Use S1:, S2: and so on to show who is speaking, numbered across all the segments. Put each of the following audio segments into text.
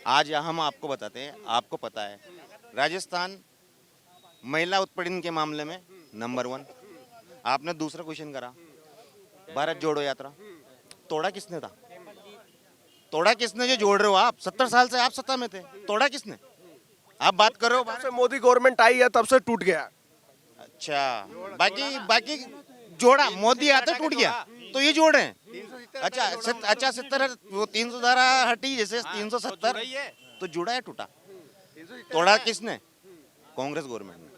S1: आज हम आपको बताते हैं, आपको पता है राजस्थान महिला उत्पीड़न के मामले में नंबर 1। आपने दूसरा क्वेश्चन करा, भारत जोड़ो यात्रा तोड़ा किसने था? तोड़ा किसने? जो जोड़ रहे हो आप, 70 साल से आप सत्ता में थे, तोड़ा किसने? आप बात कर रहे हो
S2: जब से मोदी गवर्नमेंट आई है तब से टूट गया।
S1: अच्छा, बाकी बाकी जोड़ा मोदी आता टूट गया, तो ये जोड़ हैं। अच्छा 70 वो 300 धारा हटी, जैसे 370 तो जुड़ा है टूटा? तोड़ा किसने? कांग्रेस गवर्नमेंट ने।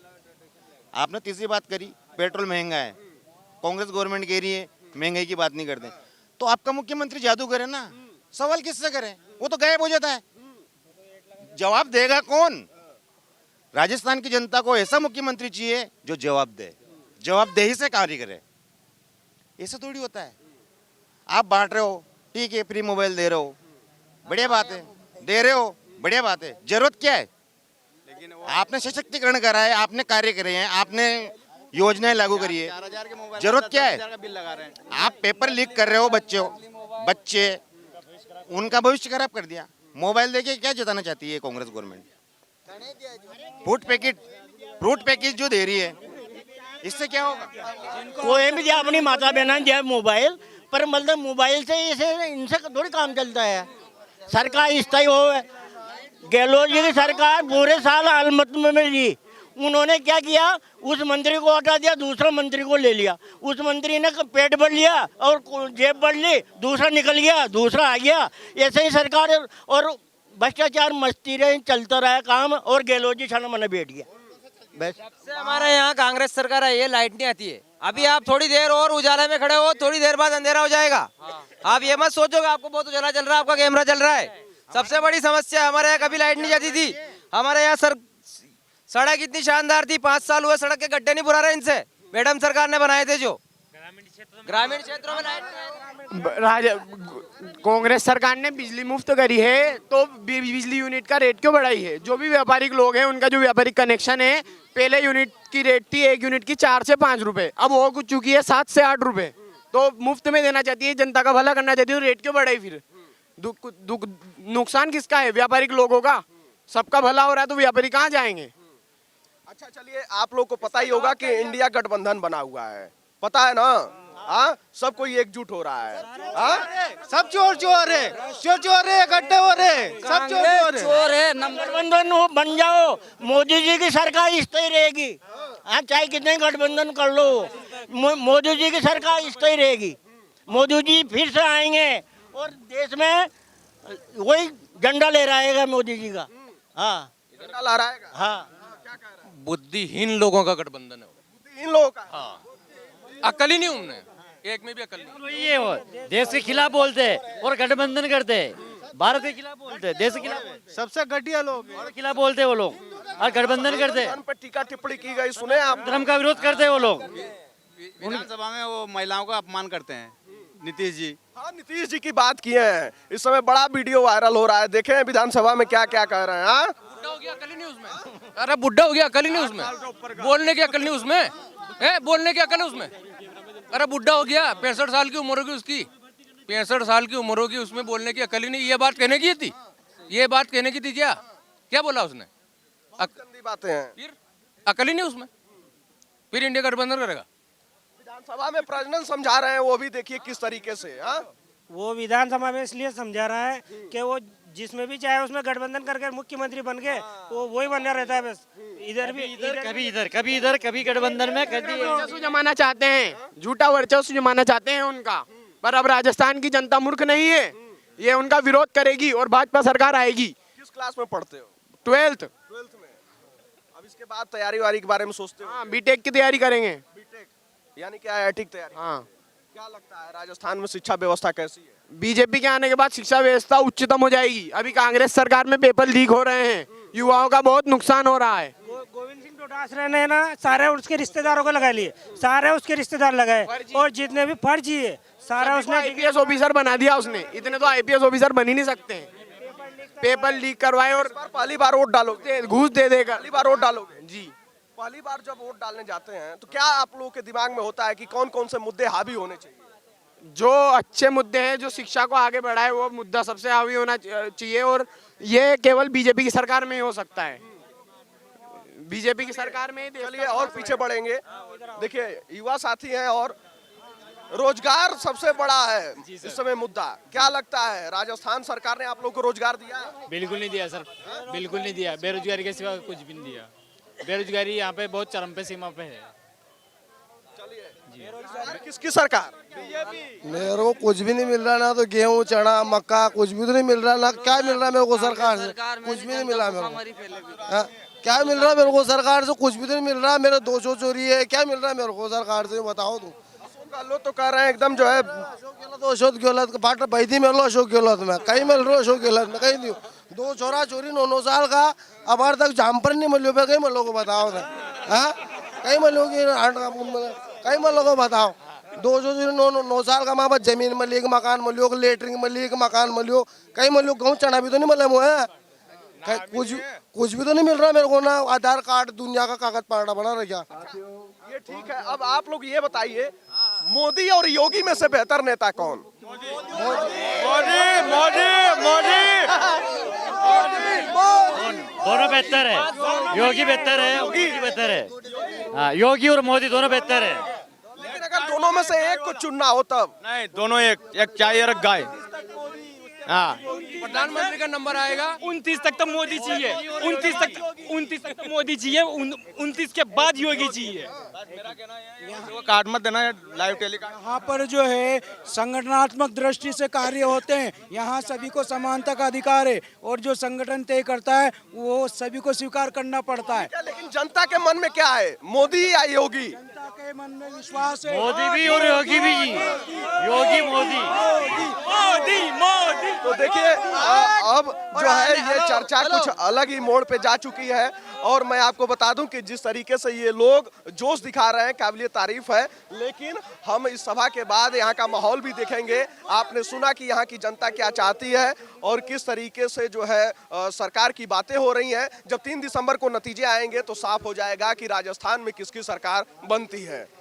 S1: आपने तीसरी बात करी, पेट्रोल महंगा है, कांग्रेस गवर्नमेंट कह रही है महंगाई की बात नहीं करते, तो आपका मुख्यमंत्री जादू करे ना, सवाल किससे करें? वो तो गायब हो जाता है, जवाब देगा कौन? राजस्थान की जनता को ऐसा मुख्यमंत्री चाहिए जो जवाब दे, जवाबदेही से कार्य करे। ऐसा थोड़ी होता है। आप बांट रहे हो, ठीक है, फ्री मोबाइल दे रहे हो, बढ़िया बात है, दे रहे हो, बढ़िया बात है, जरूरत क्या है? आपने सशक्तिकरण करा है, आपने कार्य करे हैं, आपने योजनाएं लागू करी है, जरूरत क्या है? आप पेपर लीक कर रहे हो, बच्चे उनका भविष्य खराब कर दिया। मोबाइल देके क्या जताना चाहती है कांग्रेस गवर्नमेंट? फ्रूट पैकेज जो दे रही है, इससे क्या होगा?
S3: कोई भी दिया अपनी माता बहना दिया मोबाइल, पर मतलब मोबाइल से इनसे थोड़ी काम चलता है। सरकार स्थायी हो, गहलोत जी की सरकार पूरे साल अलमत में जी, उन्होंने क्या किया, उस मंत्री को हटा दिया, दूसरा मंत्री को ले लिया, उस मंत्री ने पेट भर लिया और जेब भर ली, दूसरा निकल गया, दूसरा आ गया। ऐसे ही सरकार और भ्रष्टाचार मस्ती रहे, चलता रहा काम, और गहलोत जी छाना मना बैठ गया बस।
S4: हमारे यहाँ कांग्रेस सरकार आई है, लाइट नहीं आती है। अभी आप थोड़ी देर और उजाला में खड़े हो, थोड़ी देर बाद अंधेरा हो जाएगा। आप ये मत सोचोगे आपको बहुत उजाला चल रहा है, आपका कैमरा चल रहा है। सबसे बड़ी समस्या हमारे यहाँ कभी लाइट नहीं जाती थी। हमारे यहाँ सड़क इतनी शानदार थी, 5 साल हुए सड़क के गड्ढे नहीं बुरा रहे इनसे। मैडम सरकार ने बनाए थे, जो ग्रामीण क्षेत्रों में लाइट।
S5: कांग्रेस सरकार ने बिजली मुफ्त करी है, तो बिजली यूनिट का रेट क्यों बढ़ाई है? जो भी व्यापारिक लोग हैं, उनका जो व्यापारिक कनेक्शन है, पहले यूनिट की रेट थी, 1 यूनिट की 4 से 5 रुपए, अब हो कुछ चुकी है 7 से 8 रुपए। तो मुफ्त में देना चाहती है, जनता का भला करना चाहती है, तो रेट क्यों बढ़ाई फिर? नुकसान किसका है? व्यापारिक लोगों का। सबका भला हो रहा है तो व्यापारी कहाँ जाएंगे?
S2: अच्छा चलिए, आप लोग को पता ही होगा कि इंडिया गठबंधन बना हुआ है, पता है ना? हाँ, सब कोई एकजुट हो रहा है।
S6: सब चोर चोर है, चोर है, गड्ढे हो रहे, सब चोर है।
S3: गठबंधन बन जाओ, मोदी जी की सरकार स्थायी रहेगी। हाँ, चाहे कितने गठबंधन कर लो, मोदी जी की सरकार स्थायी रहेगी। मोदी जी फिर से आएंगे और देश में वही झंडा ले रहेगा मोदी जी का। हाँ,
S2: झंडा लहराएगा।
S3: हाँ,
S7: बुद्धिहीन लोगों का गठबंधन है।
S2: बुद्धिहीन लोगों का?
S7: हाँ, अकल ही नहीं उनमें, एक में भी अकल नहीं।
S8: ये वो देश के खिलाफ बोलते हैं और गठबंधन करते हैं, भारत के खिलाफ बोलते हैं, देश के खिलाफ बोलते हैं।
S6: सबसे घटिया लोग
S8: और खिलाफ बोलते हैं वो लोग, और गठबंधन करते हैं।
S2: धर्म पर टीका टिप्पणी की गई, सुने आप?
S8: धर्म का विरोध करते हैं वो लोग।
S6: विधानसभा में वो महिलाओं का अपमान करते हैं नीतीश जी।
S2: हाँ, नीतीश जी की बात किए हैं, इस समय बड़ा वीडियो वायरल हो रहा है, देखें विधानसभा में क्या क्या कह रहे हैं। हाँ,
S7: बुढ़ा हो गया, अकल ही नहीं उसमें। अरे बुढ़ा हो गया, अकल ही नहीं उसमें, बोलने की अकल नहीं उसमें है, बोलने की अकल है उसमें। अरे बुढ़ा हो गया, 65 साल की उम्र होगी उसकी, 65 साल की उम्र होगी, उसमें बोलने की अकल ही नहीं। ये बात कहने की थी, ये बात कहने की थी, क्या क्या बोला उसने?
S2: गंदी बातें हैं।
S7: फिर अकल ही नहीं उसमें, फिर इंडिया गठबंधन करेगा।
S2: विधानसभा में प्रजनन समझा रहे हैं, वो भी देखिए किस तरीके से। हाँ,
S9: वो विधानसभा में इसलिए समझा रहा है कि वो जिसमें भी चाहे उसमें गठबंधन करके मुख्यमंत्री बन गए, वो वही बनना रहता है बस। इधर भी
S8: कभी इधर, कभी इधर, कभी गठबंधन में, कभी
S5: वर्चस्व जमाना चाहते हैं, झूठा वर्चस्व जमाना चाहते हैं उनका। पर अब राजस्थान की जनता मूर्ख नहीं है, ये उनका विरोध करेगी और भाजपा सरकार आएगी।
S2: किस क्लास में पढ़ते हो?
S5: 12th
S2: में। अब इसके बाद तैयारी वारी के बारे में सोचते हो?
S5: हाँ, बीटेक की तैयारी करेंगे।
S2: बीटेक यानी क्या है? IIT तैयारी।
S5: हाँ,
S2: क्या लगता है राजस्थान में शिक्षा व्यवस्था कैसी है?
S5: बीजेपी के आने के बाद शिक्षा व्यवस्था उच्चतम हो जाएगी। अभी कांग्रेस सरकार में पेपर लीक हो रहे हैं, युवाओं का बहुत नुकसान हो रहा है।
S9: गोविंद सिंह डोटासरा ने ना सारे उसके रिश्तेदारों को लगा लिए, सारे उसके रिश्तेदार लगाए, और जितने भी फर्जी है सारा उसने
S5: IPS ऑफिसर बना दिया उसने। इतने तो IPS ऑफिसर बन ही नहीं सकते। पेपर लीक करवाए और
S2: पहली बार वोट डालोगे?
S5: घूस दे देगा।
S2: पहली बार वोट डालोगे
S5: जी।
S2: पहली बार जब वोट डालने जाते हैं तो क्या आप लोगों के दिमाग में होता है कि कौन कौन से मुद्दे हावी होने चाहिए?
S5: जो अच्छे मुद्दे हैं, जो शिक्षा को आगे बढ़ाए, वो मुद्दा सबसे हावी होना चाहिए। और ये केवल बीजेपी की सरकार में ही हो सकता है। बीजेपी की सरकार में ही देश
S2: चलिए और पीछे बढ़ेंगे। देखिए युवा साथी हैं और रोजगार सबसे बड़ा है इस समय मुद्दा। क्या लगता है राजस्थान सरकार ने आप लोग को रोजगार दिया है?
S8: बिल्कुल नहीं दिया सर, बिल्कुल नहीं दिया। बेरोजगारी के सिवा कुछ भी नहीं दिया। बेरोजगारी यहाँ पे बहुत चरम पे सीमा पे है।
S2: किसकी सरकार?
S6: मेरे को कुछ भी नहीं मिल रहा, ना तो गेहूं चना मक्का कुछ भी तो नहीं मिल रहा, ना क्या मिल रहा मेरे को सरकार से, कुछ भी नहीं मिला मेरे को। हाँ, क्या मिल रहा मेरे को सरकार से? कुछ भी तो नहीं मिल रहा। मेरे 200 चोरी है, क्या मिल रहा है मेरे को सरकार से बताओ तुम।
S2: लो तो कह रहे हैं एकदम जो है
S6: अशोक गहलोत पाट पैदी मिल लो अशोक गहलोत में कहीं मिल रहा अशोक गहलोत में कहीं नहीं। 2 छोरा चोरी 9 साल का अब आज तक जाम पर नहीं मिलो पे कहीं मिलो को बताओ ना। हाँ कहीं मिलो कहीं मिलो को बताओ। 9 साल का माँ बाप जमीन मिली एक मकान मिलियो लेटरिंग मिली एक मकान मिलियो कहीं मिलो गेहूँ चना भी तो नहीं मिले मुझे। कुछ भी तो नहीं मिल रहा मेरे को ना। आधार कार्ड दुनिया का कागज पाड़ा बना रखा।
S2: ये ठीक है। अब आप लोग ये बताइए मोदी और योगी में से बेहतर नेता कौन?
S8: दोनों बेहतर है। योगी बेहतर है, मोदी बेहतर है। हाँ, योगी और मोदी दोनों बेहतर है।
S2: लेकिन अगर दोनों में से एक को चुनना हो तब?
S10: नहीं, दोनों एक चाय और एक गाय। हाँ,
S7: प्रधानमंत्री का नंबर आएगा
S11: 29 तक तो मोदी चाहिए। 29 तक तो मोदी चाहिए। 29 के बाद योगी चाहिए।
S10: कार्ड मत देना लाइव टेलीकास्ट।
S11: यहाँ पर जो है संगठनात्मक दृष्टि से कार्य होते हैं। यहाँ सभी को समानता का अधिकार है और जो संगठन तय करता है वो सभी को स्वीकार करना पड़ता है।
S2: लेकिन जनता के मन में क्या है, मोदी या योगी?
S11: जनता के मन में विश्वास है
S8: मोदी भी और योगी भी जी। योगी मोदी
S11: मोदी।
S2: तो देखिए अब जो है ये चर्चा कुछ अलग ही मोड़ पे जा चुकी है और मैं आपको बता दूं कि जिस तरीके से ये लोग जोश दिखा रहे हैं काबिलियत तारीफ है। लेकिन हम इस सभा के बाद यहाँ का माहौल भी देखेंगे। आपने सुना कि यहाँ की जनता क्या चाहती है और किस तरीके से जो है सरकार की बातें हो रही हैं। जब 3 दिसंबर को नतीजे आएंगे तो साफ हो जाएगा कि राजस्थान में किसकी सरकार बनती है।